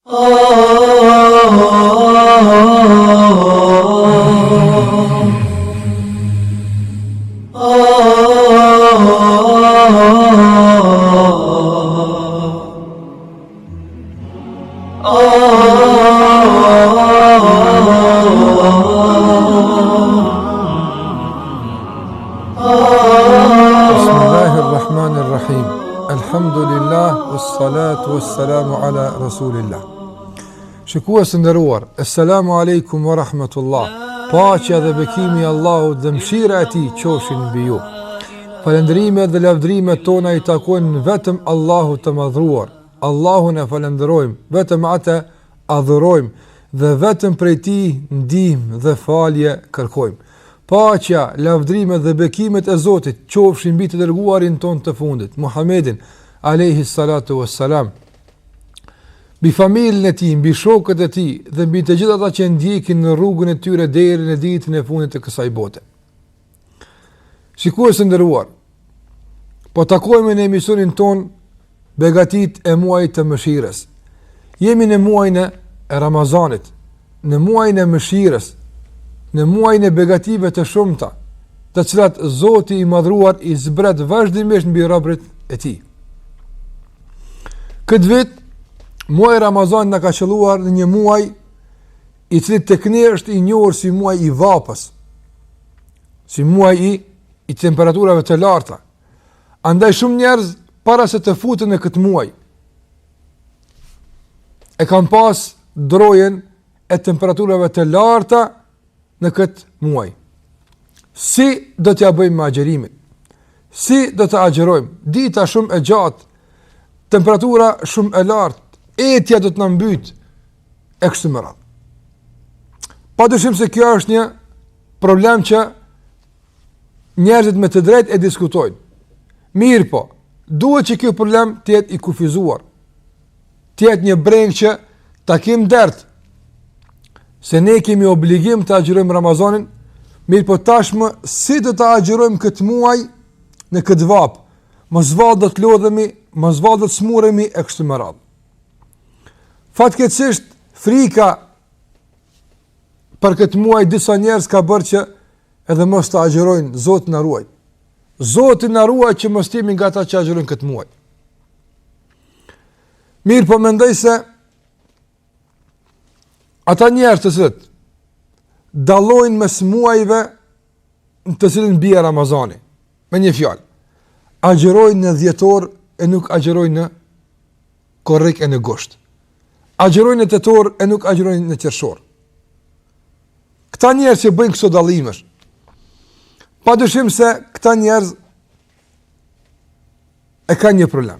Bismillahirrahmanirrahim. Alhamdulillah, wassalatu wassalamu ala rasulillah. Shikues nderuar, assalamu alaikum wa rahmatullah. Paqja dhe bekimi i Allahut dhe mëshira e Tij qofshin mbi ju. Falëndrimet dhe lavdrimet tona i takojnë vetëm Allahut të madhruar. Allahun e falenderojmë, vetëm atë adhurojmë dhe vetëm prej Tij ndihmë dhe falje kërkojmë. Paqja, lavdrimet dhe bekimet e Zotit qofshin mbi të dërguarin ton të fundit, Muhammedin alayhi salatu wassalam, mbi familjen e tij, mbi shokët e tij dhe mbi të gjithë ata që ndjekin në rrugën e tyre deri në ditën e fundit të kësaj bote. Shikues të nderuar, po takojmë në emisionin ton Begatit e muajit të mëshirës. Jemi në muajin e Ramazanit, në muajin e mëshirës, në muajin e begative të shumta, të cilat Zoti i madhruar i zbret vazhdimisht mbi robërit e Tij. Këtë vit, muaji Ramazan na ka qelluar në një muaj i cili tek ne është i njohur si muaj i vapës, si muaj i temperaturave të larta. Andaj shumë njerëz para se të futen në këtë muaj e kanë pas drojen e temperaturave të larta në këtë muaj. Si do t'ja bëjmë me agjerimin? Si do të agjerojmë? Dita shumë e gjatë, temperatura shumë e lartë, etja do të na mbyt e kështu me radhë. Padyshim se kjo është një problem që njerëzit me të drejtë e diskutojnë. Mirë po, duhet që kjo problem të jetë i kufizuar, të jetë një breng që ta kem dert, se ne kemi obligim të agjerojmë Ramazanin, mirë po tashmë si do të agjerojmë këtë muaj në këtë vapë, mos vallë do të lodhemi, mos vallë do të smuremi e kështu me radhë. Fatkeqësisht frika për këtë muaj disa njerëz ka bërë që edhe mos të agjerojnë, Zoti na ruaj. Zoti na ruaj që mos jemi nga ata që agjerojnë këtë muaj. Mirë po mendoj se ata njerëz të cilët dallojnë mes muajve në të cilin bie Ramazani, me një fjalë, agjerojnë në dhjetor e nuk agjerojnë në korrik e në gusht. Agjerojnë në tetor e nuk agjerojnë në qershor. Këta njerëz që bëjnë këto dallimesh, padyshim se këta njerëz e kanë një problem.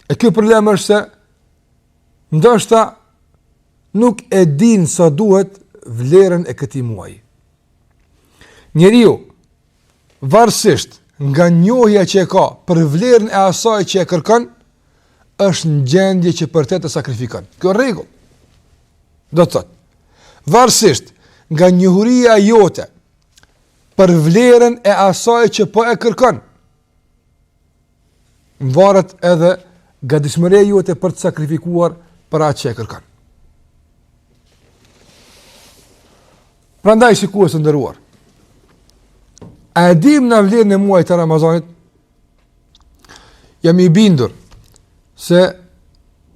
E ky problem është se ndoshta nuk e din sa duhet vlerën e këtij muaji. Njeriu, varësisht nga njohja që e ka për vlerën e asaj që e kërkon, është në gjendje që për të sakrifikon. Kjo rregull. Do të thotë, varësisht nga njohuria jote për vlerën e asaj që po e kërkon, varet edhe gatishmëria jote për të sakrifikuar për atë që e kërkon. Prandaj shikues të nderuar, a e dim në vlerën e muajit të Ramazanit? Jam i bindur se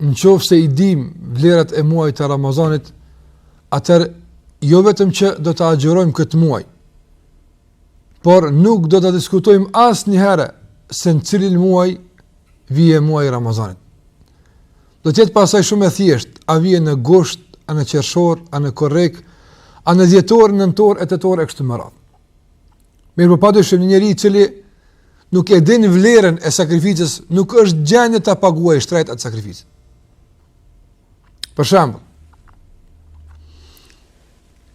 nëse i dim vlerat e muajit të Ramazanit, atëherë jo vetëm që do të agjerojmë këtë muaj, por nuk do të diskutojmë asnjëherë se në cilin muaj vije muaji Ramazanit. Do të jetë pasaj shumë e thjeshtë, a vije në gusht, a në qershor, a në korrik, a në dhjetor, nëntor, e tetor e kështu me radhë. Mirë po padyshim një njeri i cili nuk e din vlerën e sakrificës, nuk është gjendje ta paguajë shtrejt atë sakrificë. Për shembull,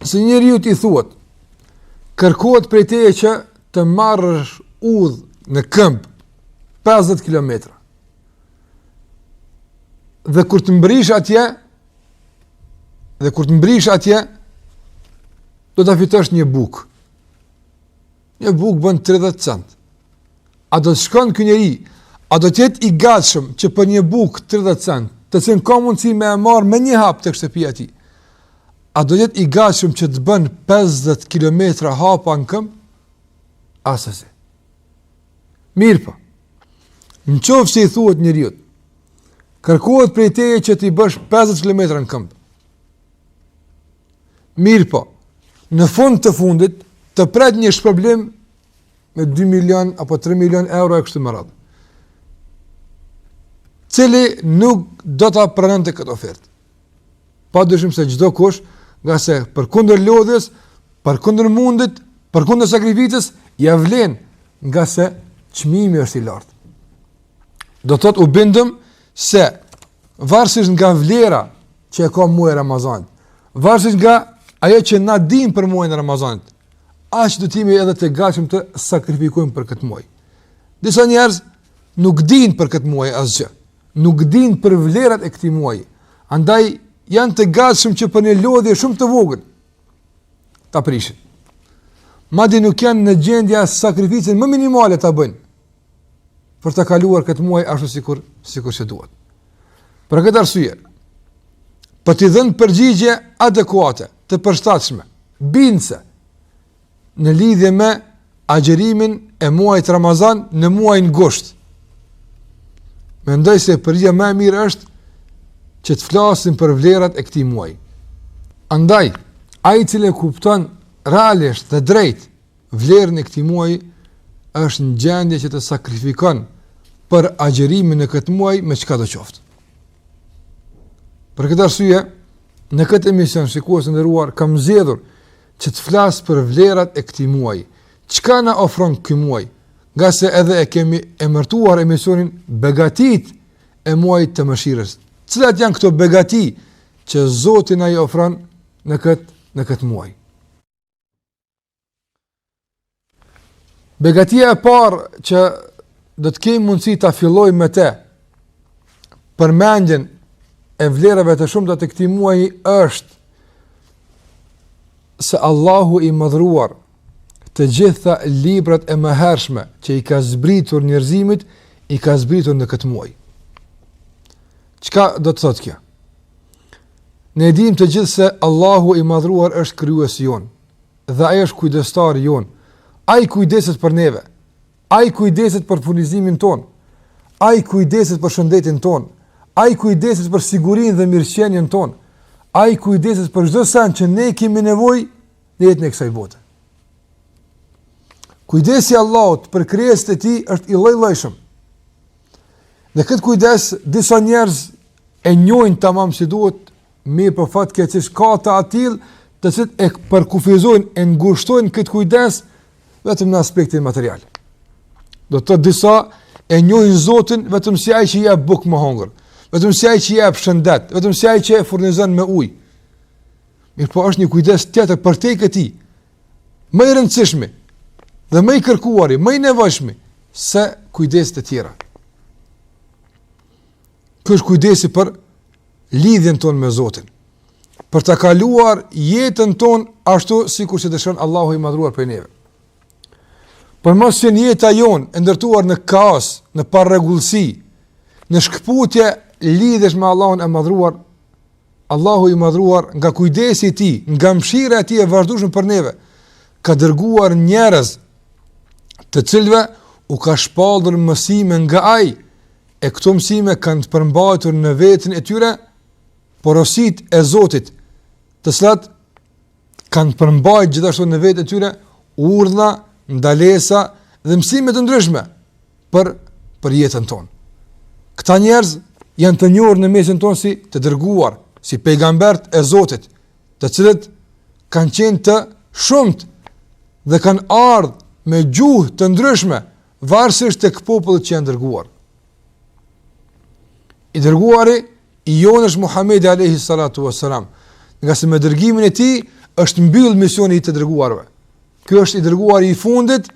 se njeriu ti thuhet, kërkohet prej teje që të marrësh udhë në këmbë 50 kilometra. Dhe kur të mbrish atje, do të fitosh një bukë. Një bukë bën 30 cent. A do të shkon ky njeri, a do të jetë i gatshëm që për një bukë 30 cent të cilën ka mundësi me e marrë me një hap tek shtëpia e tij, a do jetë i gatshëm që të bën 50 kilometra hapa në këmbë? Asesi. Mirë po. Në qoftë se i thuhet njeriu, kërkohet prej teje që ti bësh 50 kilometra në këmbë. Mirë po. Në fund të fundit të pret një shpërblim me 2 milion apo 3 milion euro e kështu me radhë, cili nuk do ta pranonte këtë ofertë. Padyshim se çdo kush, nga se përkundër lodhjes, përkundër mundit, përkundër sakrificës, ja vlen, nga se çmimi është i lartë. Do të thotë u bindëm se varësisht nga vlera që e ka muaji Ramazan, varësisht nga ajo që na dim për muajin e Ramazanit, aq do të jemi edhe të gatshëm të sakrifikojmë për këtë muaj. Disa njerëz nuk dinë për këtë muaj asgjë, nuk dinë për vlerat e këtij muaji. Andaj janë të gatshëm që për një lodhje shumë të vogël ta prishin. Madje nuk janë në gjendje as sakrificën më minimale ta bëjnë për të kaluar këtë muaj ashtu sikur që duhet. Për këtë arsye, për t'i dhënë përgjigje adekuate, të përshtatshme, bindse në lidhje me agjerimin e muajit Ramazan në muajin gusht, mendoj se përgjigja më e mirë është që të flasim për vlerat e këtij muaji. Andaj, ai i cili kupton realisht dhe drejt vlerën e këtij muaji është në gjendje që të sakrifikon për agjerimin e këtë muaj me çka do qoftë. Për këtë arsye, në këtë emision, shikues të nderuar, kam zgjedhur që të flas për vlerat e këtij muaji. Çka na ofron ky muaj? Nga se edhe e kemi emërtuar emisionin Begatit e muajit të mëshirës. Cilat janë këto begati që Zoti na i ofron në këtë muaj? Begatia e parë që do të kemi mundësi ta fillojmë me të përmendjen e vlerave të shumta të këtij muaji është se Allahu i madhruar të gjitha librat e mëhershme që i ka zbritur njerëzimit, i ka zbritur në këtë muaj. Çka do të thotë kjo? Ne dim të gjithë se Allahu i madhruar është krijuesi jon dhe ai është kujdestari jon. Ai kujdeset për neve. Ai kujdeset për furnizimin ton. Ai kujdeset për shëndetin ton. Ai kujdeset për sigurinë dhe mirëqenien ton. Ai kujdeset për çdo sen që ne kemi nevojë në jetën e kësaj bote. Kujdesi i Allahut për krijesat e tij është i lloj-llojshëm. Dhe këtë kujdes disa njerëz e njohin tamam si duhet, mirë për fat keq ka të atill të cilët e përkufizojnë, e ngushtojnë këtë kujdes vetëm në aspektin material. Do të disa e njohin Zotin vetëm si ai që jep bukë me hongër, vetëm si ai që jep shëndet, vetëm si ai që furnizon me ujë. Mirë po është një kujdes tjetër për te këtij, më i rëndësishmi dhe më i kërkuari, më i nevojshmi se kujdeset e tjera. Ky është kujdesi për lidhjen tonë me Zotin, për të kaluar jetën tonë ashtu sikur që dëshiron Allahu i madhruar për neve. Për mos që jeta jonë e ndërtuar në kaos, në parregullsi, në shkputje lidhesh me Allahun e madhruar, Allahu i madhruar nga kujdesi i tij, nga mëshira e tij e vazhdueshme për neve, ka dërguar njerëz të cilëve u ka shpallur mësime nga ai, e këto mësime kanë të përmbajtur në vetën e tyre porosit e Zotit, të cilat kanë përmbajtur gjithashtu në vetën e tyre urdhra, ndalesa dhe mësime të ndryshme për jetën tonë. Këta njerëz janë të njohur në mesin tonë si të dërguar, si pejgambert e Zotit, të cilët kanë qenë të shumt dhe kanë ardhur me gjuhë të ndryshme varësisht tek popullit që janë dërguar. I dërguari i jonë është Muhamedi alayhi salatu wassalam, nga se me dërgimin e tij është mbyll misioni i të dërguarve. Ky është i dërguari i fundit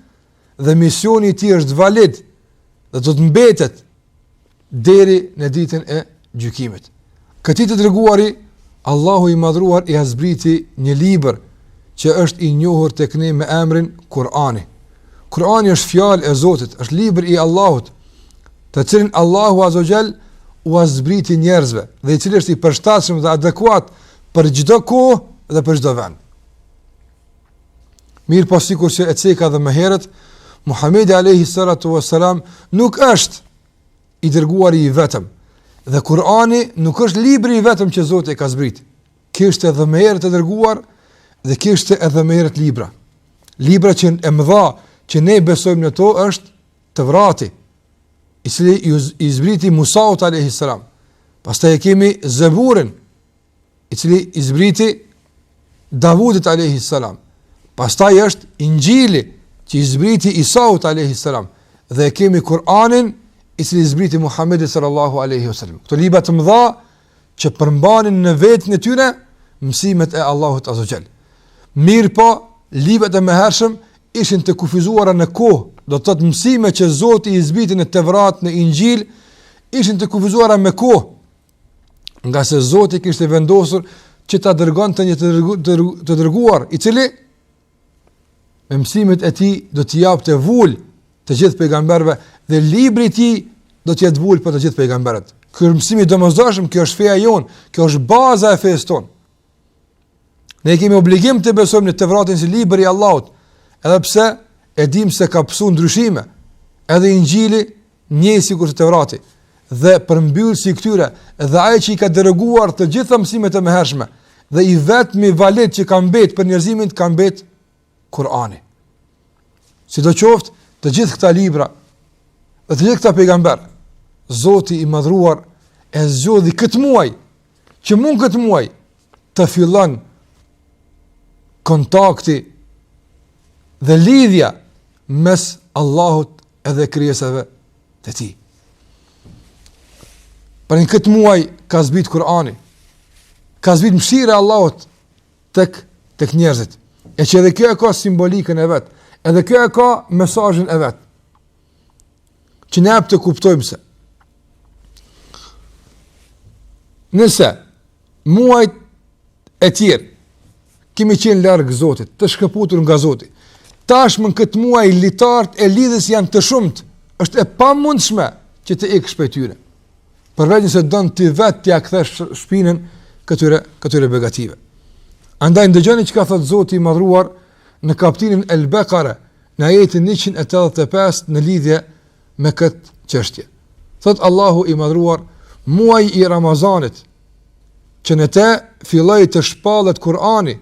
dhe misioni i tij është valid dhe do të mbetet deri në ditën e gjykimit. Këtij të dërguari Allahu i madhruar i zbriti një libër që është i njohur tek ne me emrin Kur'ani. Kur'ani është fjalë e Zotit, është libër i Allahut, të cilin Allahu azza wa jall u zbriti njerëzve dhe i cili është i përshtatshëm dhe adekuat për çdo kohë dhe për çdo vend. Mirë po sikur që e ceka dhe më herët, Muhamedi alayhi salatu wassalam nuk është i dërguari i vetëm dhe Kurani nuk është libri i vetëm që Zoti e ka zbrit. Kishte edhe më herët e dërguar dhe kishte edhe më herët libra. Libra që e mëdha që ne besojmë në to është Tevrati, i cili i zbriti Musaut alayhi salam. Pastaj kemi Zeburin, i cili i zbriti Davudit alayhi salam. Pastaj është Injili që i zbriti Isaut alayhi salam dhe kemi Kur'anin i cili i zbriti Muhamedi sallallahu alaihi wasallam. Këto libra të mëdha që përmbanin në vetën e tyre mësimet e Allahut azza xal. Mirë po, librat e mëhershëm ishin të kufizuara në kohë, do të thotë mësime që Zoti i zbriti në Tevrat, në Injil, ishin të kufizuara me kohë, nga se Zoti kishte vendosur që ta dërgonte një të dërguar, i cili me mësimet e tij do t'i japte vul të gjithë pejgamberëve dhe libri i tij do të jetë vul për të gjithë pejgamberët. Ky është mësimi i domosdoshëm, kjo është feja jon, kjo është baza e fesë tonë. Ne kemi obligim të besojmë në Tevratin si libër i Allahut, edhe pse e dim se ka pësu ndryshime, edhe Injili njëjë sikur të Tevrati, dhe përmbyllësi i këtyre, dhe ai që i ka dërguar të gjitha mësimet e mëhershme, dhe i vetmi valid që ka mbet për njerëzimin ka mbet Kur'ani. Sidoqoftë, të gjithë këta libra dhe të gjithë këta pejgamber, Zoti i madhruar e zgjodhi këtë muaj, që mund këtë muaj të fillon kontakti dhe lidhja mes Allahut edhe krijesave të tij. Për në këtë muaj ka zbrit Kur'ani, ka zbrit mëshira e Allahut tek njerëzit, e që edhe kjo e ka simbolikën e vet, edhe kjo e ka mesazhin e vet, që ne hap të kuptojmë se nëse muajt e tjerë kemi qenë larg Zotit, të shkëputur nga Zoti, tashmë në këtë muaj litart e lidhës janë të shumët, është e pamundshme që të ikësh prej tyre. Përveç se don ti vetë t'ia kthesh shpinën këtyre begative. Andaj ndëgjoni çka thot Zoti i madhruar në kapitullin El-Baqara, në ajetin 185 në lidhje me këtë çështje. Thot Allahu i madhruar, muaji i Ramazanit, që në te filloi të shpallet Kur'ani,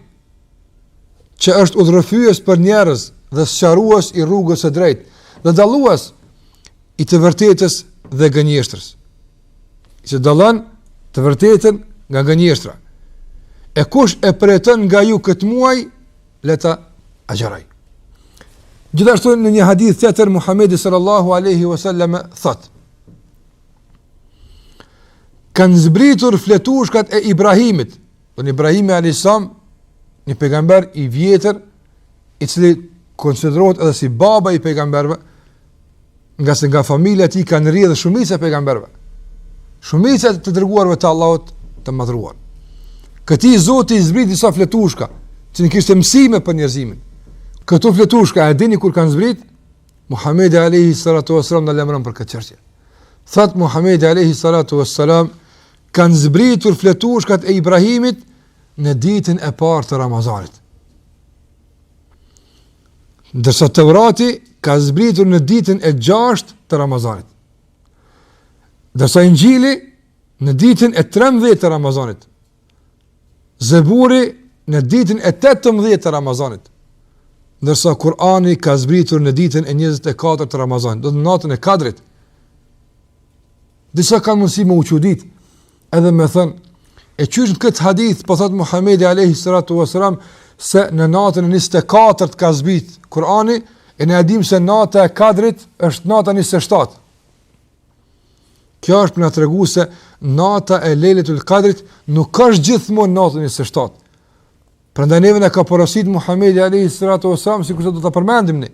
që është udhërrëfyes për njerëz dhe sqarues i rrugës së drejtë, dhe dallues i të vërtetës dhe gënjeshtrës. Që dallon të vërtetën nga gënjeshtra. E kush e preton nga ju këtë muaj, le ta agjeroj. Gjithashtu në një hadith tjetër Muhamedi sallallahu alaihi wasallam thot: kanë zbritur fletushkat e Ibrahimit. Don Ibrahimi alayhis salam, një pejgamber i vjetër, i cili konsiderohet edhe si baba i pejgamberëve, nga se nga familja e tij kanë rrjedhur shumica e pejgamberëve, shumica të dërguarve të Allahut të madhruar. Këtij Zoti i zbriti disa fletushka, që në kishte mësime për njerëzimin. Këto fletushka e dini kur kanë zbrit? Muhamedi alayhi salatu wasallam na lajmëron për këtë çështje. Thot Muhamedi alayhi salatu wassalam, kanë zbritur fletushkat e Ibrahimit në ditën e parë të Ramazanit. Ndërsa Tevrati ka zbritur në ditën e 6 të Ramazanit. Ndërsa Injili në ditën e 13 të Ramazanit. Zeburi në ditën e 18 të Ramazanit. Ndërsa Kur'ani ka zbritur në ditën e 24 të Ramazanit, do të natën e Kadrit. Disa kanë mundësi me u çudit, edhe me thënë, e qysh në këtë hadith, po thot Muhamedi alayhi salatu wasalam, se në natën e 24 ka zbrit Kur'ani, e ne dim se nata e Kadrit është nata 27. Kjo është për na tregu se nata e Lejletul Kadrit nuk është gjithmonë nata 27. Prandaj neve na ka porosit Muhamedi alayhi salatu wasalam, sikur se do ta përmendim ne,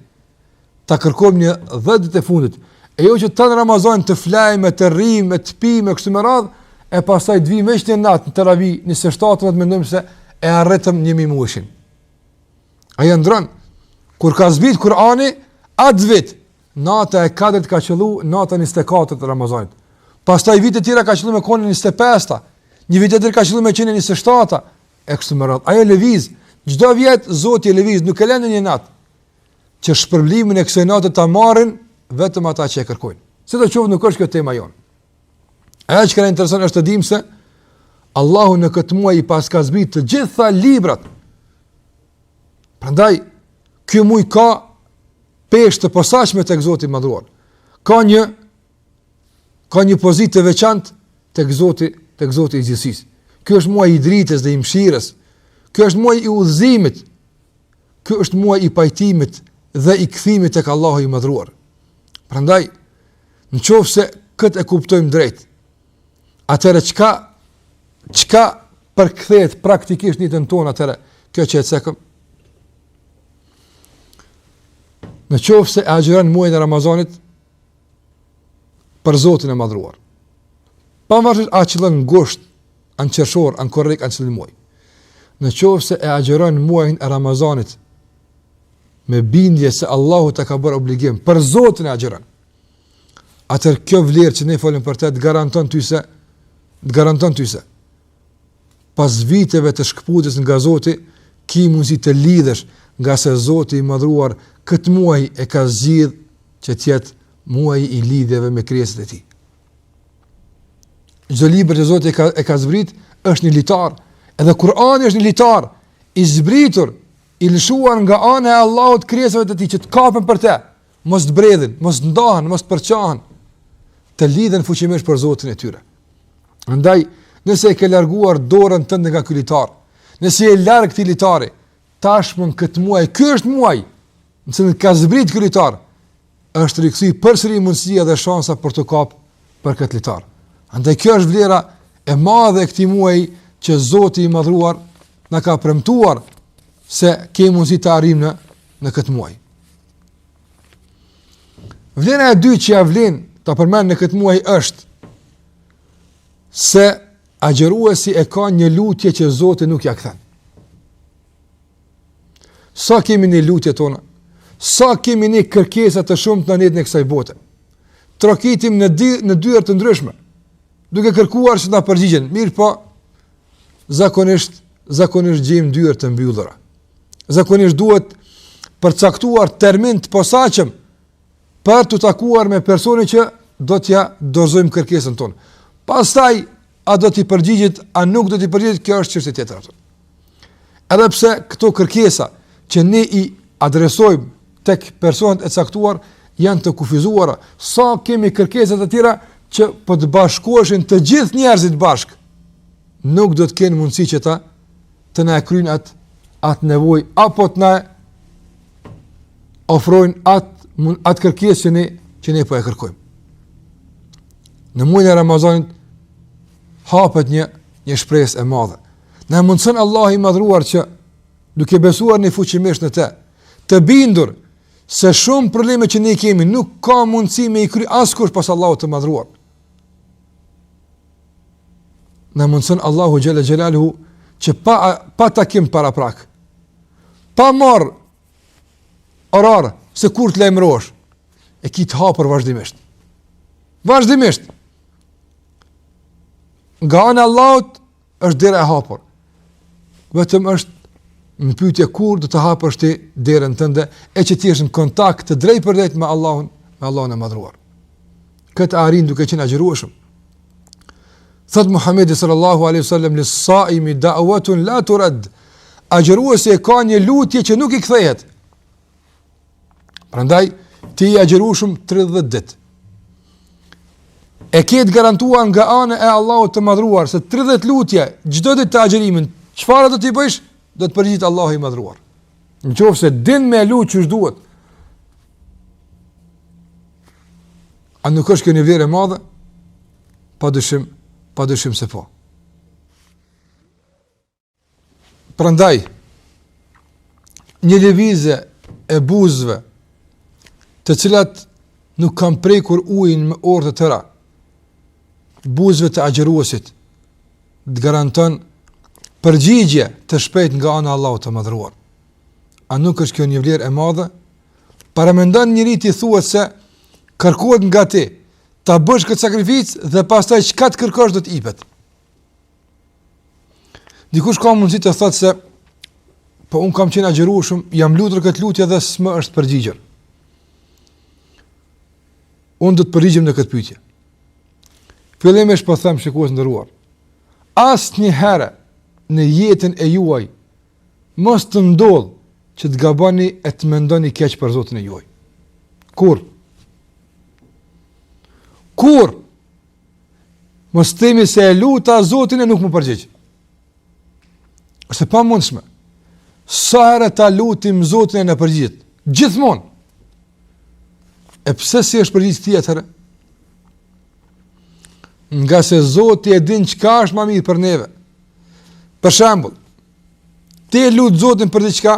ta kërkojmë një 10 ditë e fundit, e jo që të në Ramazan të flajme, të rrimë, të pime, kështu me radhë, e pastaj të vijmë veç në natë, në Teravi, 27 të mendojmë se e arritëm 1000 muajshin. Aja ndron, kur ka zbrit Kur'ani, atë vit, nata e Kadrit ka qëllu nata 24 të Ramazanit. Pastaj vite tjera ka qëllu me kone 25-ta, një vit tjetër ka qëllu me qene 27-ta, e kështu me radhë. Ajo lëviz, çdo vjet Zoti e lëviz, nuk e lënë një natë, që shpërblimin e kësaj natë ta marrin vetëm ata që e kërkojnë. Se do qoftë nuk është kjo tema jonë. Ajo që ka intereson është të dimë se Allahu në këtë muaj i paska zbrit të gjitha librat. Prandaj, ky muaj ka peshë të posaçme tek Zoti i Madhruar. Ka një pozitë të veçantë tek Zoti i gjithësisë. Ky është muaj i dritës dhe i mëshirës. Ky është muaj i udhëzimit. Ky është muaj i pajtimit dhe i kthimit tek Allahu i Madhruar. Prandaj, nëse këtë e kuptojmë drejt, atëherë çka përkthehet praktikisht në jetën tonë atëherë kjo që e cekëm? Nëse e agjeron muajin e Ramazanit për Zotin e Madhruar, pavarësisht a qëllon ngusht, anë qershor, anë korrik, anë cili muaj. Nëse e agjeron muajin e Ramazanit me bindje se Allahu të ka bërë obligim, për Zotin e agjeron, atër kjo vlerë që ne folim për te të garanton ty se pas viteve të shkëputjes nga Zoti, ki mundësi të lidhesh nga se Zoti i Madhruar këtë muaj e ka zgjidh që tjetë muaj i lidhjeve me krijesat e tij. Çdo libër që Zoti e ka zbrit është një litar, edhe Kur'ani është një litar i zbritur, i lëshuar nga ana e Allahut krijesave të tij që të kapen për te, mos të bredhin, mos të ndahen, mos të përçahen, të lidhen fuqimisht për Zotin e tyre. Andaj, nëse e ke larguar dorën tënde nga ky litar, nëse je larg këtij litari, tashmë këtë muaj, ky është muaj në cilin ka zbrit ky litar, është rikthy përsëri mundësia dhe shansa për të kapur për këtë litar. Andaj kjo është vlera e madhe e këtij muaji që Zoti i Madhruar na ka premtuar se kemi mundësi të arrijmë në këtë muaj. Vlera e dytë që ja vlen ta përmend në këtë muaj është se agjeruesi e ka një lutje që Zoti nuk ja kthen. Sa kemi një lutje tona, sa kemi një kërkesa të shumta në jetën e kësaj bote. Trokitim në dyert të ndryshme, duke kërkuar që na përgjigjen. Mirë po, zakonisht gjejmë dyert të mbyllura. Zakonisht duhet përcaktuar termin të posaçëm për të takuar me personin që do t'ja dorëzojmë kërkesën tonë. Pastaj, a do t'i përgjigjet, a nuk do t'i përgjigjet, kjo është çështje tjetër. Edhe pse këto kërkesa që ne i adresojmë tek personat e caktuar janë të kufizuara, sa kemi kërkesa të tjera që po të bashkoheshin të gjithë njerëzit bashkë, nuk do të kenë mundësi që të na kryejnë atë nevojë apo të na ofrojnë atë kërkesë që ne po e kërkojmë. Në muajin e Ramazanit hapet një shpresë e madhe. Na mundson Allahu i Madhruar që duke besuar në fuqimisht në të bindur se shumë probleme që ne kemi nuk ka mundësi me i kry askush pas Allahut të Madhruar. Na mundson Allahu xhalla xhelaluhu që pa takim paraprak, pa marr orar se kur të lajmërosh, e ki të hapur vazhdimisht. Vazhdimisht. Nga ana e Allahut është dera e hapur. Vetëm është në pyetje kur do të hapësh ti derën tënde e që ti je në kontakt të drejtpërdrejt me Allahun e Madhruar. Këtë arrin duke qenë agjërueshëm. Thot Muhamedi sallallahu alaihi wasallam lis-saimi da'watun la turad. Agjëruesi ka një lutje që nuk i kthehet. Prandaj ti i agjërueshëm 30 ditë. E ketë garantuar nga ana e Allahut të Madhruar se 30 lutje çdo ditë të agjërimin, çfarë do t'i bësh? Do të përgjigjet Allahu i Madhruar. Nëse din me lut ç'është duhet. A nuk është kjo një vlerë e madhe? Padyshim se po. Prandaj një lëvizje e buzëve të cilat nuk kanë prekur ujin me orë të tëra, buzëve të agjëruesit, të garanton përgjigje të shpejt nga ana e Allahut të Madhruar. A nuk është kjo një vlerë e madhe? Paramendon njëri ti thuhet se kërkohet nga ti ta bësh këtë sakrificë dhe pastaj çka të kërkosh do të ipet. Dikush ka mundësi të thotë se po un kam qenë agjërueshëm, jam lutur këtë lutje dhe s'më është përgjigjur. Unë do të përgjigjem në këtë pyetje. Fillimisht po them shikues nderuar, asnjëherë në jetën e juaj mos të ndodh që të gaboni e të mendoni keq për Zotin e juaj. Kur mos themi se e luta Zotin e nuk më përgjigj. Është pa mundshme. Sa herë ta lutim Zotin e në përgjigjet? Gjithmonë. E pse si është përgjigj tjetër? Nga se Zoti e din çka është më mirë për neve. Për shembull, ti lut Zotin për diçka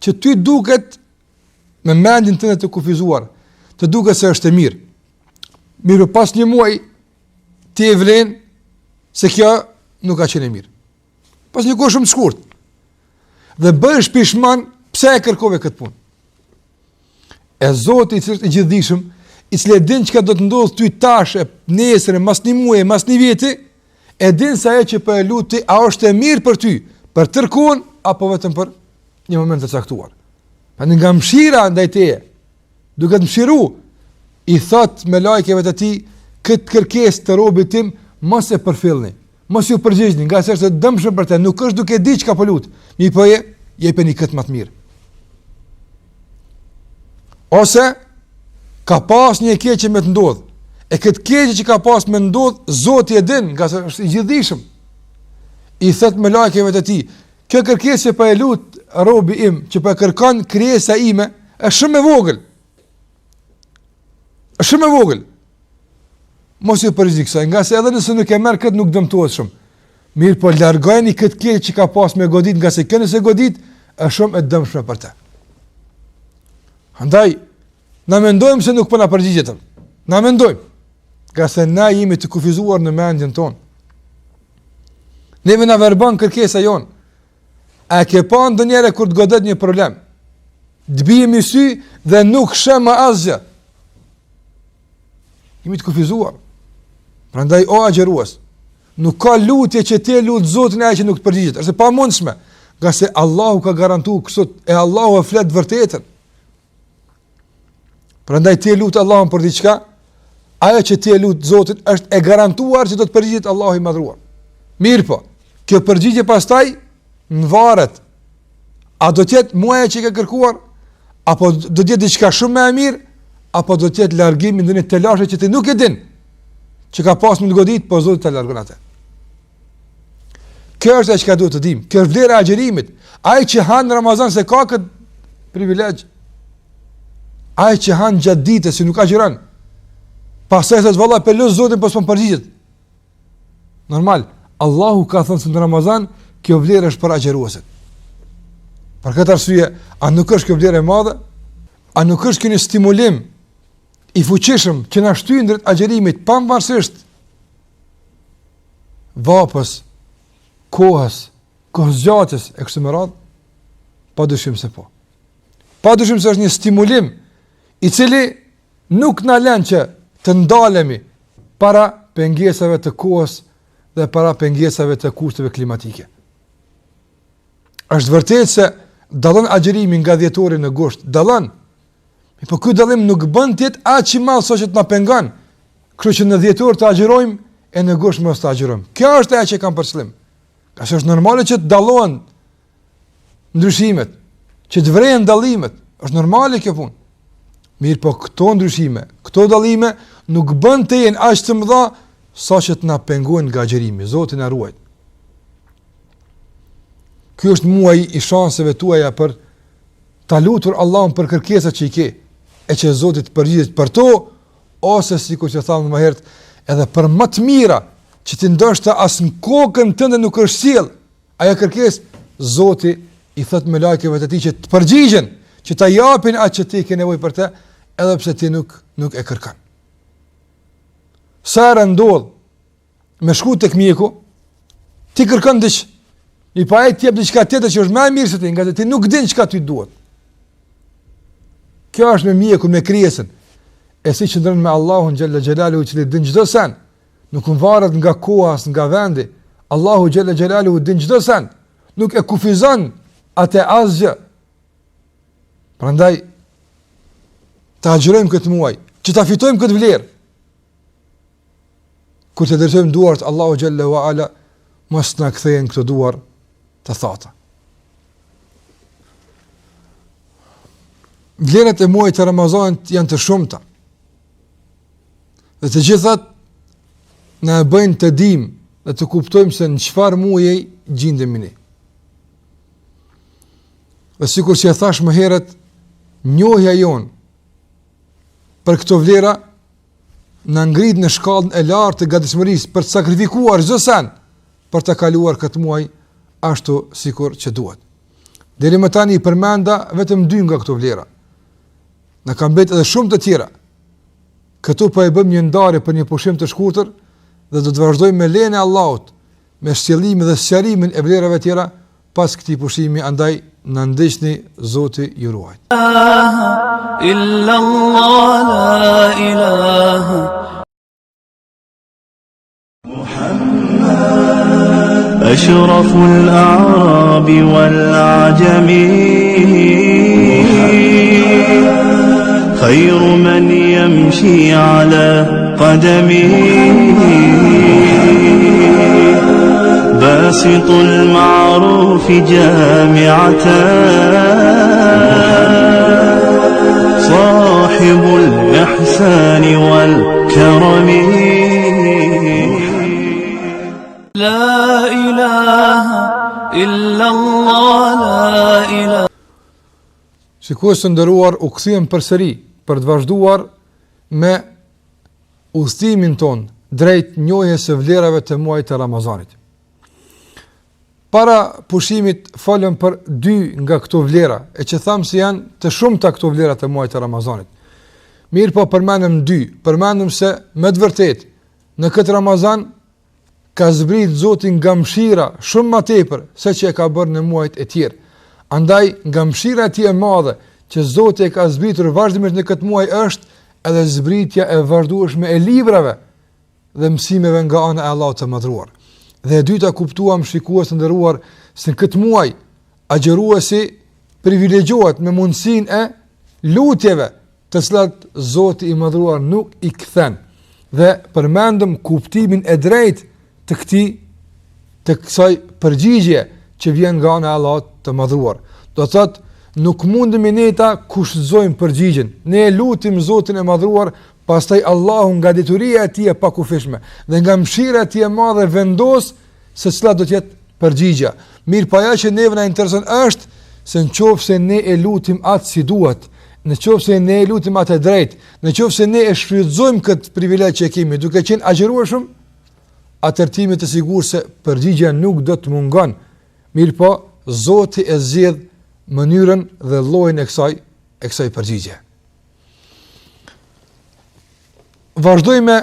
që ty duket me mendjen tënde të kufizuar, të duket se është e mirë. Mirë, pas një muaji ti e vlen se kjo nuk ka qenë e mirë. Pas një kohë shumë të shkurt. Dhe bëhesh pishman pse e kërkove këtë punë. E Zoti i cili është i gjithdijshëm, i cili e din çka do të ndodhë ty tash, nesër, mas një muaji, mas një viti, e din se ajo që po e luti a është e mirë për ty, për tërkon apo vetëm për një moment të caktuar. Prandaj nga mëshira ndaj teje, duke të mëshiru, i thot me lajkeve të tij, këtë kërkesë të robit tim mos e përfillni, mos ju përgjigjni, nga se është dëmshëm për te, nuk është duke di çka po lut, mi po jepeni këtë më të mirë. Ose ka pas një keqje me të ndodh. E këtë keqje që ka pas me ndodh, Zoti e din, nga se është i gjithdijshëm. I thot me lajkeve të tij, kjo kërkesë që po e lut robi im, që po e kërkon krijesa ime, është shumë e vogël. Është shumë e vogël. Mos ju përgjigj kësaj, nga se edhe nëse nuk e merr këtë nuk dëmtohet shumë. Mirë, po largojeni këtë keqje që ka pas me godit, nga se kjo nëse godit është shumë e dëmshme për te. Andaj, na mendojmë se nuk po na përgjigjet. Na mendojmë, nga se na jemi të kufizuar në mendjen tonë. Neve na verban kërkesa jonë. A ke pa ndonjëherë kur të godet një problem, të bijemi sy dhe nuk shem asgjë. Jemi të kufizuar. Prandaj o agjërues, nuk ka lutje që ti lut Zotin ai që nuk të përgjigjet. Është pa mundshme, nga se Allahu ka garantuar kështu, e Allahu e flet vërtetën. Prandaj ti lut Allahun për diçka, ajo që ti lut Zotin është e garantuar që do të përgjigjet Allahu i madhruar. Mirë po, kjo përgjigje pastaj varet. A do të jetë muaja që ke kërkuar, apo do të jetë diçka shumë më e mirë, apo do të jetë largimi ndonjë telashe që ti nuk e din, që ka pas më të godit, po Zoti ta largon atë. Kjo është ajo që duhet të dim. Kjo është vlera e agjerimit. Ai që han në Ramazan se ka këtë privilegj. Ai që han gjatë ditës si nuk agjeron. Pastaj thot valla pe lut Zotin pas po përgjigjet. Normal. Allahu ka thënë se në Ramazan kjo vlerë është për agjeruesit. Për këtë arsye, a nuk është kjo vlerë e madhe? A nuk është kjo një stimulim i fuqishëm që na shtyn drejt agjerimit pavarësisht vapës, kohës zgjatjes e kështu me radhë? Padyshim se po. Padyshim se është një stimulim i cili nuk na lën që të ndalemi para pengesave të kohës dhe para pengesave të kushteve klimatike. Është vërtet se dallon agjërimi nga dhjetori në gusht, dallon. Po ky dallim nuk bën të jetë aq i madh sa që të na pengon. Kështu që në dhjetor të agjërojmë e në gusht mos të agjërojmë. Kjo është ajo që kam për qëllim. Ka është normale që të dallohen ndryshimet, që të vrejnë dallimet. Është normale kjo punë. Mirë, po këto ndryshime, këto dallime nuk bën të jenë aq të mëdha sa që të na pengojnë nga agjërimi. Zoti na ruaj. Ky është muaji i shanseve tuaja për ta lutur Allahun për kërkesat që i ke, e që Zoti të përgjigjet për to, ose sikur që thamë më herët, edhe për më të mira që ti ndoshta as në kokën tënde nuk është sjell ajo kërkesë, Zoti i thot me lajkeve të tij që të përgjigjen, që ta japin atë që ti ke nevojë për të, edhe pse ti nuk e kërkon. Sa ndodh me shku tek mjeku, ti kërkon diç, i pa e tjep diçka tjetër që është më e mirë se ti, nga ti nuk din çka ty duhet. Kjo është me mjekun, me krijesën. e si qëndron me Allahun xhalla xhelalu, i cili din çdo sen, nuk varet nga koha as nga vendi. Allahu xhalla xhelalu din çdo sen, nuk e kufizon atë asgjë. Prandaj ta agjërojmë këtë muaj, që ta fitojmë këtë vlerë. Kur të drejtojmë duart, Allahu xhalla wa ala mos na kthejnë këto duar të thata. Vlerat e muajit të Ramazanit janë të shumta. Dhe të gjithat na bëjnë të dimë dhe të kuptojmë se në çfarë muaji gjendemi ne. Dhe sikur që e thash më herët, njohja jonë për këto vlera në ngrit në shkallën e lartë të gatishmërisë për të sakrifikuar çdo sen për të kaluar këtë muaj ashtu sikur që duhet. Deri më tani i përmenda vetëm 2 nga këto vlera. Në kam betë edhe shumë të tjera. Këtu po e bëm një ndarje për një pushim të shkurtër dhe do të vazhdojmë me lejen e Allahut me sqjellimin dhe sqarimin e vlerave tjera pas këtij pushimi, andaj na ndihni Zoti ju ruaj. Illa Allah la ilaha Muhammad ashraful a'rabi wal a'jami خير من يمشي على قدمه باسط المعروف جامعة صاحب الإحسان والكرم لا إله إلا الله لا إله. Shikues të nderuar, u kthyem përsëri për të vazhduar me udhëtimin ton drejt njohjes së vlerave të muajit të Ramazanit. Para pushimit folëm për 2 nga këto vlera, e që thamë se janë të shumta këto vlera të muajit të Ramazanit. Mirë po përmendëm 2, përmendëm se me të vërtet në këtë Ramazan ka zbrit Zoti nga mëshira shumë më tepër se që e ka bërë në muajt e tjerë. Andaj nga mëshira e tij e madhe që Zoti e ka zbritur vazhdimisht në këtë muaj është edhe zbritja e vazhdueshme e librave dhe mësimeve nga ana e Allahut të Madhruar. Dhe e dyta, kuptuam, shikues të nderuar, se në këtë muaj agjëruesi privilegjohet me mundësinë e lutjeve të cilat Zoti i Madhruar nuk i kthen. Dhe përmendëm kuptimin e drejtë të kësaj përgjigje që vjen nga ana e Allahut të Madhruar. Do thotë nuk mundemi ne ta kushtëzojmë përgjigjen. Ne e lutim Zotin e Madhruar, pastaj Allahu nga detyria e tij e pakufishme dhe nga mëshira e tij e madhe vendos se cila do të jetë përgjigja. Mirë, pa ajo që neve na intereson është se nëse ne e lutim atë si duhet, nëse ne e lutim atë drejt, nëse ne e shfrytëzojmë këtë privilegj që kemi duke qenë agjërueshëm, atërtimi të sigurt se përgjigja nuk do të mungon. Mirë po, Zoti e zgjedh mënyrën dhe llojin e kësaj përgjigje. Vazhdojmë me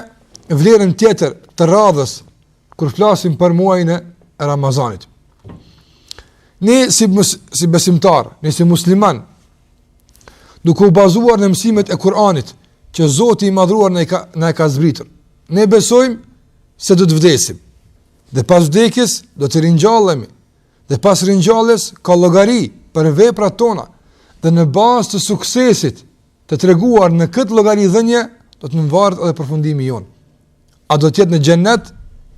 vlerën tjetër të radhës kur flasim për muajin e Ramazanit. Ne si besimtar, ne si musliman, duke u bazuar në mësimet e Kur'anit që Zoti i Madhruar na ka zbritur, ne besojmë se do të vdesim dhe pas vdekjes do të ringjallemi. Dhe pas ringjalljes ka llogari për veprat tona dhe në bazë të suksesit të treguar në këtë llogaridhënie do të varet edhe përfundimi jon. A do të jetë në xhennet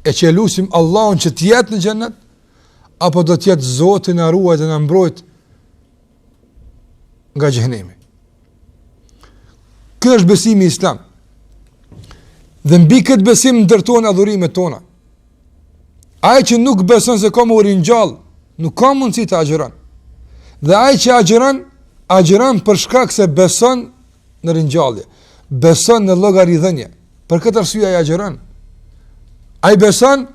e që lutim Allahun që të jetë në xhennet, apo do të jetë Zoti na ruaj dhe na mbrojt nga xhenemi. Ky është besimi islam. Dhe mbi këtë besim ndërtohen adhurimet tona. Ai që nuk beson se ka më ringjall, nuk ka mundësi të agjeron. Dhe ai që agjeron për shkak se beson në ringjallje, beson në llogaridhënie. Për këtë arsye ai agjeron. Ai beson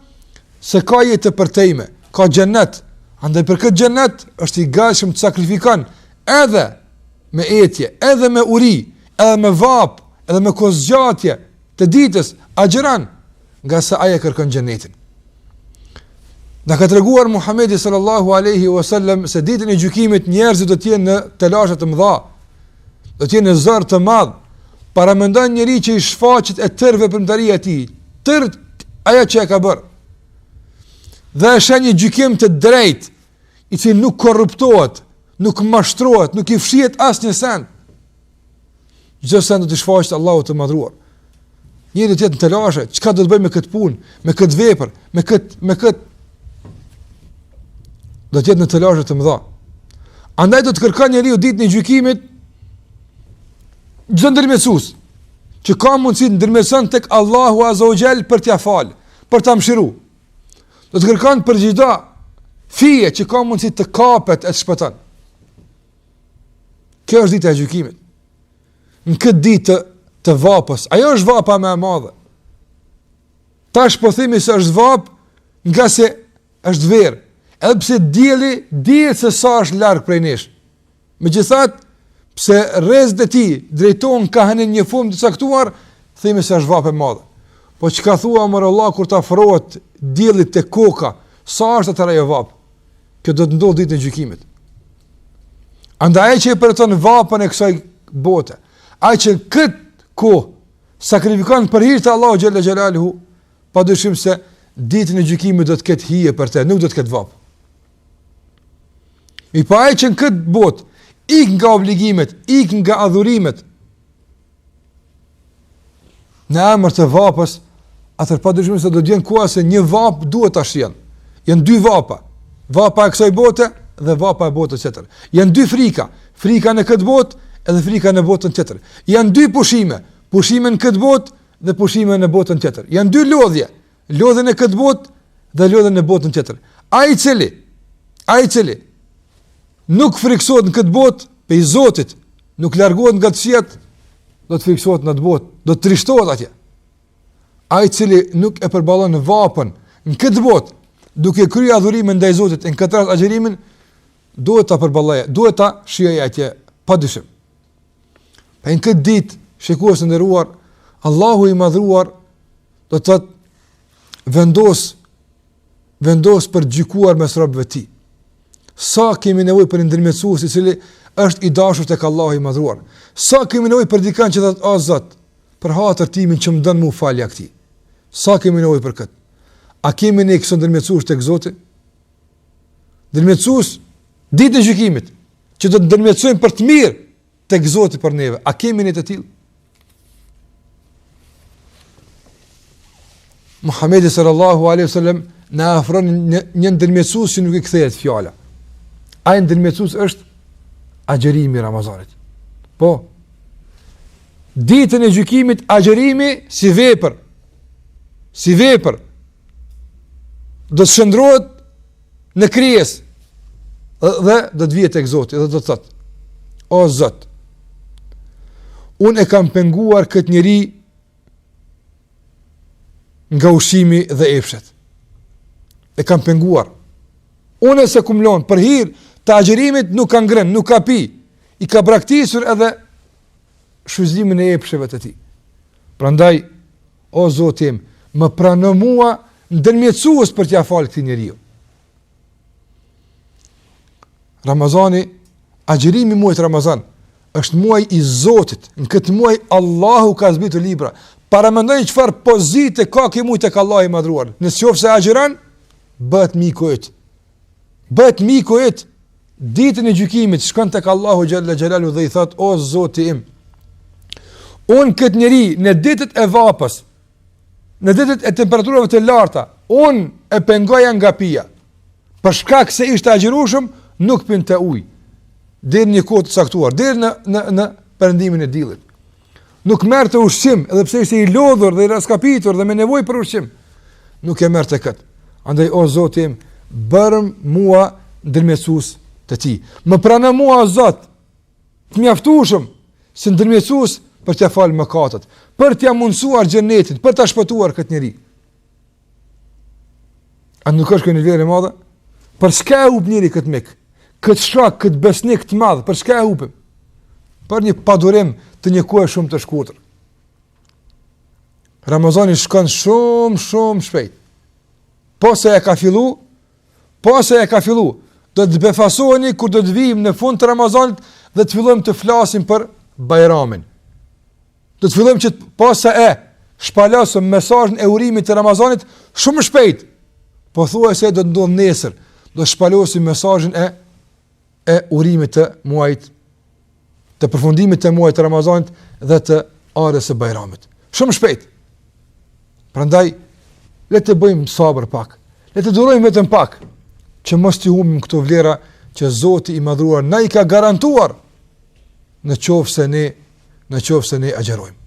se ka jetë të përtejme, ka xhennet. Andaj për këtë xhennet është i gatshëm të sakrifikon edhe me etje, edhe me uri, edhe me vap, edhe me kozgjatje të ditës, agjeron, nga sa ai e kërkon xhennetin. Në ka treguar Muhamedi sallallahu alaihi wasallam se ditën e gjykimit njerëzit do të jenë në telashe të mëdha, do të jenë në zor të madh, paramendon njëri që i shfaqet e tërë veprimtaria e tij, tërë ajo që e ka bërë. Dhe është një gjykim të drejtë, i cili nuk korruptohet, nuk mashtrohet, nuk i fshihet asnjë send. Çdo send do të shfaqet Allahu të madhruar. Njëri do të jetë në telashe, çka do të bëj me këtë punë, me këtë vepër, me këtë do të jetë në telashe të mëdha. Andaj do të kërkon njeriu ditën e gjykimit çdo ndërmjetësues që ka mundësi të ndërmjetëson tek Allahu Azza wa Jall për t'ia falë, për ta mëshiruar. Do të kërkon për çdo fije që ka mundësi të kapet e të shpëton. Kjo është dita e gjykimit. Në këtë ditë të vapës, ajo është vapa më e madhe. Tash po themi se është vapë nga se është verë, edhe pse dihet se sa është larg prej nesh. Megjithatë, pse rrezet e tij drejtohen ka hënë një fund të caktuar, themi se është vapë e madhe. Po çka thua më Allah kur të afrohet dielli te koka, sa është atë ajo vapë? Kjo do të ndodhë ditën e gjykimit. Andaj që e përjeton vapën e kësaj bote, ai që këtë kohë sakrifikon për hir të Allahu xhalla xhelaluhu, padyshim se ditën e gjykimit do të ketë hije për të, nuk do të ketë vapë. I pa ai që në këtë botë ik nga obligimet, ik nga adhurimet, në emër të vapës, atër padyshim se do të jenë koha se një vapë duhet ta shjen. Janë dy vapa. Vapa e kësaj bote dhe vapa e botës tjetër. Janë dy frika, frika në këtë botë edhe frika në botën tjetër. Janë dy pushime, pushime në këtë botë dhe pushime në botën tjetër. Janë dy lodhje, lodhjen në këtë botë dhe lodhjen në botën tjetër. Ai i cili nuk friksohet në këtë botë pe i Zotit, nuk largohet nga këqijat, do të friksohet në atë botë, do të trishtohet atje. Ai i cili nuk e përballon vapën në këtë botë, duke kryer adhurimin ndaj Zotit, në këtë rast agjërimin, duhet ta përballojë, duhet ta shijojë atje padyshim. Pa në këtë ditë, shikues të nderuar, Allahu i madhruar do të vendos për gjykuar mes robëve të tij. Sa kemi nevojë për ndërmjetësues i cili është i dashur tek Allahu i madhruar. Sa kemi nevojë për dikën që thotë: "O Zot, për hatër timin që më dën mu falja këtij." Sa kemi nevojë për këtë? A kemi ne këso ndërmjetësues tek Zoti? Ndërmjetësues ditën e gjykimit, që do të ndërmjetësojmë për të mirë tek Zoti për neve. A kemi ne të tillë? Muhamedi sallallahu alaihi wasallam na ofron një ndërmjetësues që nuk i kthehet fjala. Ai ndërmjetësues është agjërimi i Ramazanit. Po, ditën e gjykimit agjërimi si vepër do të shndrohet në krijesë dhe do të vihet tek Zoti dhe do të thotë: "O Zot, unë e kam penguar këtë njeri nga ushqimi dhe epshet. E kam penguar. Unë e se kumlon për hir të agjërimit nuk ka ngrën, nuk ka pi. I ka braktisur edhe shfrytëzimin e epsheve të tij. Prandaj, o Zoti im, më prano mua ndërmjetësues për t'ia falë këtij njeriu." Ramazani, agjërimi muajit Ramazan, është muaj i Zotit. Në këtë muaj Allahu ka zbritur libra. Paramendoni çfarë pozite ka ky muaj tek Allahu i madhruar. Nëse agjiron, bëhet miku yt. Bëhet miku yt. Ditën e gjykimit shkon tek Allahu xhalla xhelalu dhe i thot: "O Zoti im, unë këtë njeri në ditët e vapës, në ditët e temperaturave të larta, unë e pengoja nga pija. Për shkak se ishte agjërueshëm, nuk pinte ujë. Deri një kohë të caktuar, deri në perëndimin e diellit. Nuk merrte ushqim, edhe pse ishte i lodhur dhe i raskapitur dhe me nevojë për ushqim. Nuk e merrte kët. Andaj, o Zoti im, bërëm mua ndërmjetësues të ti. Më prano mua, o Zot, të mjaftueshëm si ndërmjetësues për t'ia falë mëkatet, për t'ia mundsuar xhenetin, për ta shpëtuar këtë njerëz." A nuk është kjo një vlerë e madhe? Për çka e hup njëri këtë mik? Këtë shok, këtë besnik të madh, për çka e hupim? Për një padurim të një kohe shumë të shkurtër. Ramazani shkon shumë shpejt. Po se e ka fillu, do të befasoheni kur do të vijmë në fund të Ramazanit dhe të fillojmë të flasim për Bajramin. Do të fillojmë që pas sa shpalasëm mesazhin e urimit të Ramazanit shumë shpejt. Po thuajse do të ndodh nesër, do të shpalosim mesazhin e urimit të muajit, të përfundimit të muajit të Ramazanit dhe të orës së Bajramit. Shumë shpejt. Prandaj le të bëjmë sabër pak. Le të durojmë vetëm pak që mos t'i humbim këto vlera që Zoti i Madhruar na i ka garantuar në qoftë se ne agjerojmë.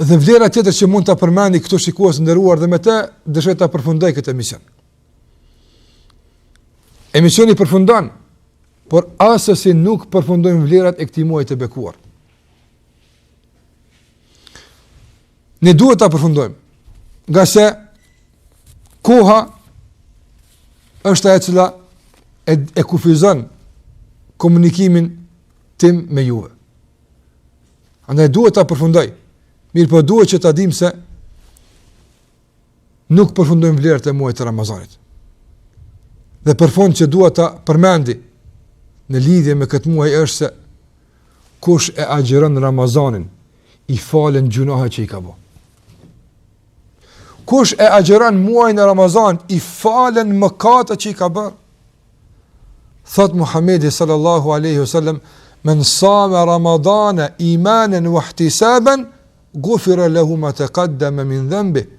Dhe vlera tjetër që mund ta përmendi këto shikues nderuar dhe me të dëshoj ta përfundoj këtë emision. Emisioni përfundon, por asesi nuk përfundojmë vlerat e këtij muaji të bekuar. Ne duhet ta përfundojmë, nga se koha është ajo e cila e kufizon komunikimin tim me juve. Andaj duhet ta përfundoj. Mirë, po duhet që ta dim se nuk përfundojmë vlerat e muajit të Ramazanit. Dhe për fund që duhet ta përmendi në lidhje me këtë muaj është se kush e agjeron Ramazanin, i falen gjunohet që i ka bërë. Kush e agjeron muajin e Ramazan, i falen mëkatet që i ka bërë. Thot Muhamedi sallallahu alaihi wasallam, men sama Ramadana imanan wa ihtisaban ghufira lahu ma taqaddama min dhanbi.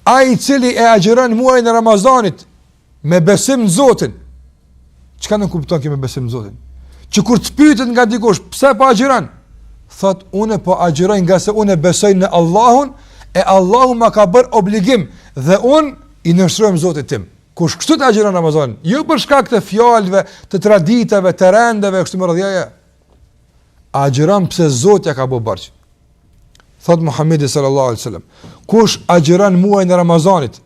Ai cili e agjeron muajin e Ramazanit me besim në Zotin. Çka nuk kupton kë me besim në Zotin? Që kur të pyetet nga dikush, pse po agjeron? Thot, unë po agjeroj nga se unë besoj në Allahun, e Allahu ma ka bërë obligim dhe unë i nështrojmë Zotit tim. Kush kështu të agjeron Ramazanin, jo për shkak të fjalëve, të traditave, të rendeve, kështu më radhjaja. Agjeron pse Zoti ja ka bërë barq. Thot Muhamedi sallallahu alaihi wasallam, kush agjeron muajin e Ramazanit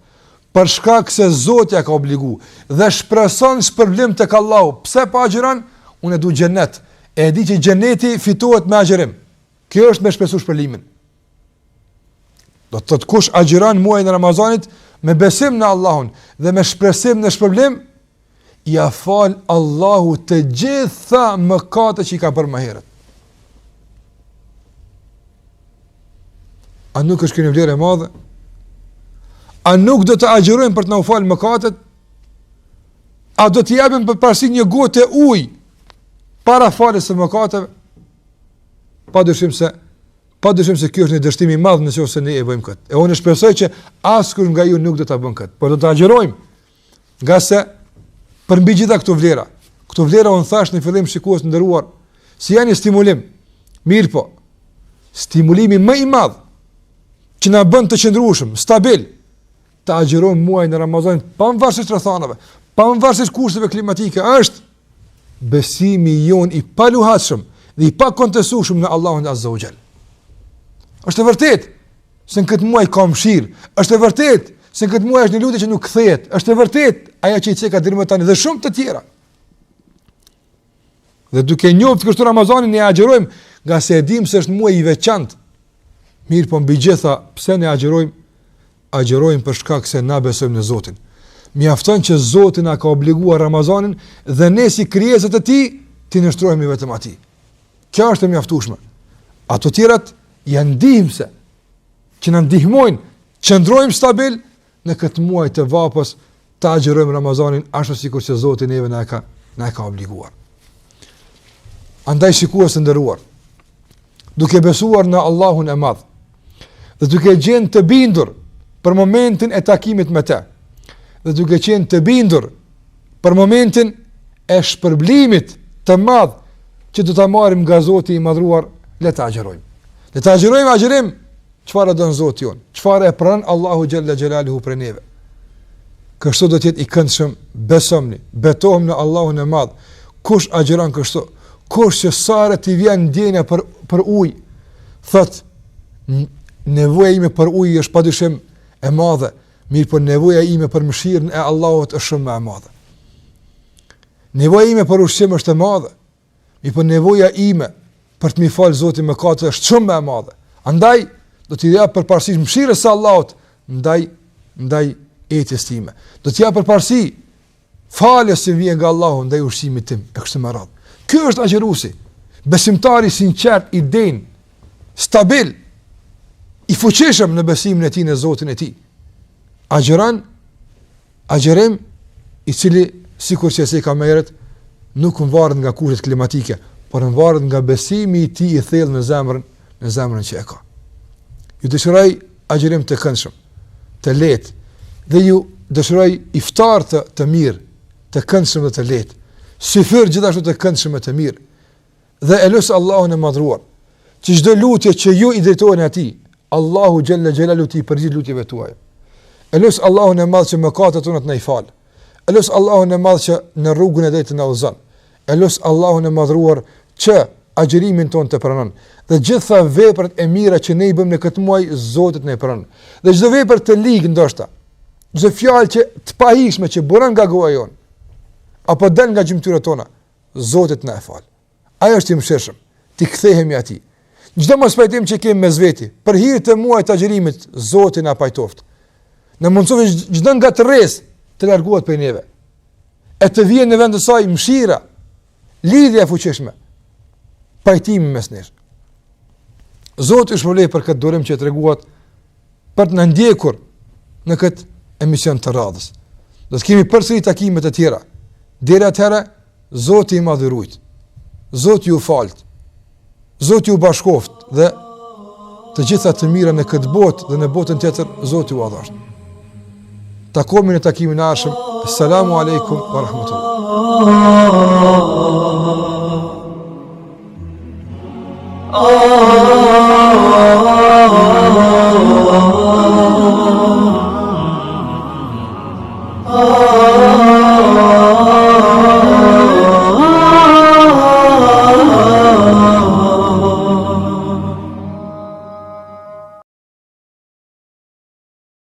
për shkak se Zoti ja ka obligu dhe shpreson shpërblim tek Allahu, pse po agjeron? Unë du xhenet. E di që xheneti fitohet me agjerim. Kjo është me shpresu shpërblimin. Do të thotë kush agjeron muajin e Ramazanit me besim në Allahun dhe me shpresim në shpërblim, ja fal Allahu të gjitha mëkatet që i ka bërë më herët. A nuk është kjo vlerë e madhe? A nuk do të agjerojmë për të na u falë mëkatet? A do të japim përparësi një gotë ujë para faljes së mëkateve? Padyshim se ky është një dështim i madh nëse ne e bëjmë këtë. E unë shpresoj që askush nga ju nuk do ta bën këtë, por do të agjerojmë. Nga se për mbi gjitha këto vlera unë thash në fillim shikues të nderuar, si janë një stimulim. Mirë po, stimulimi më i madh që na bën të qëndrueshëm, stabil, të agjerojmë muajin e Ramazanit pavarësisht rrethanave, pavarësisht kurseve klimatike, është besimi jon i paluhatshëm dhe i pakontestueshëm në Allahun Azza wa Jall. Është e vërtetë se në këtë muaj ka mëshirë, është e vërtetë se në këtë muaj është një lutje që nuk kthehet, është e vërtetë ajo që i ceka deri më tani dhe shumë të tjera. Dhe duke njohur kështu Ramazanin ne agjerojmë, nga se e dim se është muaj i veçantë. Mirë, po mbi gjitha, pse ne agjerojmë? Agjerojmë për shkak se na besojmë në Zotin. Mjafton që Zoti na ka obliguar Ramazanin dhe ne si krijesat e Tij ti nështrojmë vetëm atij. Kjo është e mjaftueshme. Ato tjerat janë ndihmëse që na ndihmojnë qëndrojmë stabil në këtë muaj të vapës, të agjerojmë Ramazanin ashtu sikur që Zoti neve na ka obliguar. Andaj shikues të nderuar, duke besuar në Allahun e Madh dhe duke qenë të bindur për momentin e takimit me të, dhe duke qenë të bindur për momentin e shpërblimit të madh që do ta marrim nga Zoti i madhruar, le ta agjerojmë. Le ta agjerojmë agjerim çfarë don Zoti jon, çfarë e pranon Allahu xhalla xhelaluhu për neve. Kështu do të jetë i këndshëm, besomni, betohem në Allahun e Madh. Kush agjeron kështu, kush që sa ti vjen ndjenja për ujë, thot nevoja ime për ujë është padyshim e madhe, mirë po nevoja ime për mëshirën e Allahut është shumë më e madhe. Nevoja ime për ushqim është e madhe, mirë po nevoja ime për të mi falë Zoti mëkatet është shumë më e madhe. Andaj do t'i jap përparësi mëshirës së Allahut ndaj etjes time. Do t'i jap përparësi faljes që vjen nga Allahu ndaj ushqimit tim e kështu me radhë. Ky është agjëruesi. Besimtari sinqert, i den, stabil, i fuqishëm në besimin e tij në Zotin e tij. Agjeron agjerim i cili sikur që se ka merret nuk varet nga kushtet klimatike, por varet nga besimi i tij i thellë në zemrën që e ka. Ju dëshiroj agjerim të këndshëm, të lehtë, dhe ju dëshiroj iftar të mirë, të këndshëm dhe të lehtë, syfyr gjithashtu të këndshëm dhe të mirë. Dhe e lusë Allahun e madhruar, që çdo lutje që ju i drejtoheni atij, Allahu xhalla xhelalu ti përgjigj lutjeve tuaja. E lusë Allahun e madh që mëkatet tona të na i fal. E lusë Allahun e madh që në rrugën e drejtë na udhëzon. E lusë Allahun e madhruar që agjërimin ton të pranon. Dhe gjitha veprat e mira që ne i bëjmë në këtë muaj, Zoti na i pranon. Dhe çdo vepër të ligë ndoshta, çdo fjalë që të pahishme që bëron nga goja jon, apo dal nga gjymtyrët tona, Zoti na e fal. Ajo është i mëshirshëm. Ti kthehemi atij. Çdo mos pajtim që kemi mes veti, për hir të muajit të agjërimit, Zoti na pajtoft. Në mundësove çdo ngatërres të largohet prej neve. E të vjen në vend të saj mëshira, lidhja e fuqishme, pajtimi mes nesh. Zoti është shpëlej për këtë durim që treguat për të na ndjekur në këtë emision të radhës. Do të kemi përsëri takime të tjera. Deri atëherë, Zoti i madhërujt, Zoti ju falt, Zoti ju bashkoft dhe të gjitha të mira në këtë botë dhe në botën tjetër, Zoti ju adhasht. Takohemi në takimin e ardhshëm. Assalamu alaikum wa rahmatullah.